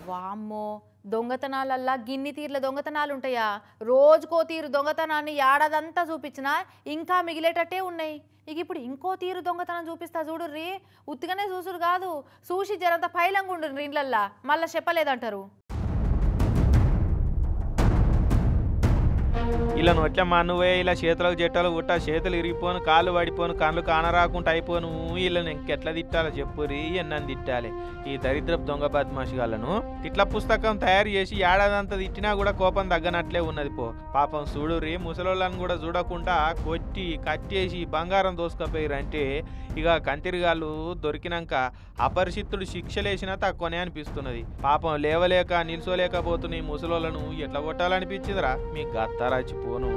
వామ్మో దొంగతనాలల్లా గిన్ని తీర్ల దొంగతనాలు ఉంటాయా? రోజుకో తీరు దొంగతనాన్ని ఏడాదంతా చూపించినా ఇంకా మిగిలేటట్టే ఉన్నాయి. ఇక ఇప్పుడు ఇంకో తీరు దొంగతనం చూపిస్తా చూడుర్రీ. ఉత్తిగానే చూసుడు కాదు, చూసి జరంత పైలంగా ఉండు ఇండ్లల్లా, మళ్ళా చెప్పలేదంటారు. ఇలా నొట్లమ్మా నువ్వే ఇలా చేతులకు జట్టలు గుట్ట చేతులు ఇరిగిపోను, కాళ్ళు పడిపోను, కళ్ళు కానరాకుండా అయిపోను. వీళ్ళని ఇంకెట్లా తిట్టాలో చెప్పురి, ఎన్నని తిట్టాలి ఈ దరిద్రపు దొంగ బద్మాషిగాళ్ళను. ఇట్లా పుస్తకం తయారు చేసి ఏడాదంతా తిట్టినా కూడా కోపం తగ్గనట్లే ఉన్నది పో. పాపం చూడురి, ముసలోళ్ళని కూడా చూడకుండా కొట్టి కట్టేసి బంగారం దోసుకపోయారంటే ఇక కంతిరిగాళ్ళు దొరికినాక అపరిచిత్తుడు శిక్షలేసినా తక్కువనే అనిపిస్తున్నది. పాపం లేవలేక నిల్చోలేకపోతున్న ఈ ముసలోళ్ళను ఎట్లా కొట్టాలనిపించిందిరా మీ గత్తారాచిపోను.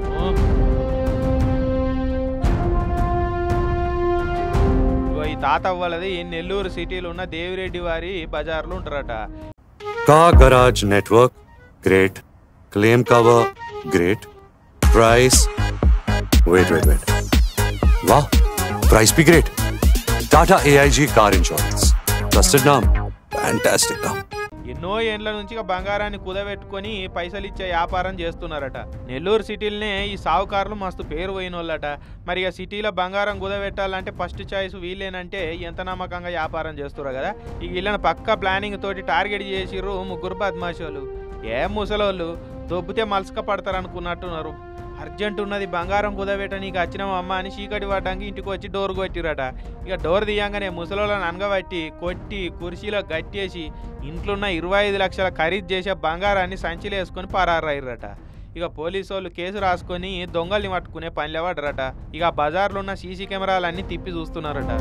ఈ తాత అవ్వలది నెల్లూరు సిటీలో ఉన్న దేవిరెడ్డి వారి బజార్లో ఉంటారట. Car garage network great, claim cover great, price wait वाह प्राइस भी great. Tata AIG car insurance, trusted नाम, फैंटास्टिक नाम. ఎన్నో ఏండ్ల నుంచి బంగారాన్ని కుదబెట్టుకొని పైసలు ఇచ్చే వ్యాపారం చేస్తున్నారట. నెల్లూరు సిటీలనే ఈ సావుకారులు మస్తు పేరు పోయిన వాళ్ళట. మరి ఇక సిటీలో బంగారం కుదబెట్టాలంటే ఫస్ట్ చాయిస్ వీళ్ళేనంటే ఎంత నమ్మకంగా వ్యాపారం చేస్తున్నారు కదా. ఈ వీళ్ళని పక్కా ప్లానింగ్ తోటి టార్గెట్ చేసిర్రు ముగ్గురు బద్మాషోళ్ళు. ఏం ముసలోళ్ళు దొబ్బితే మలసక పడతారు అనుకున్నట్టున్నారు. అర్జెంట్ ఉన్నది బంగారం కుదబెట్ట నీకు వచ్చినాం అమ్మ అని చీకటి పడ్డానికి ఇంటికి వచ్చి డోర్ కొట్టిరట. ఇక డోర్ తీయంగానే ముసలోళ్ళని అనగబట్టి కొట్టి కుర్చీలో గట్టేసి ఇంట్లో ఉన్న 25 లక్షల ఖరీదు చేసే బంగారాన్ని సంచిలో వేసుకొని పరారయ్యారట. ఇక పోలీసు వాళ్ళు కేసు రాసుకొని దొంగల్ని పట్టుకునే పనిలో పడరట. ఇక బజార్లో ఉన్న సీసీ కెమెరాలన్నీ తిప్పి చూస్తున్నారట.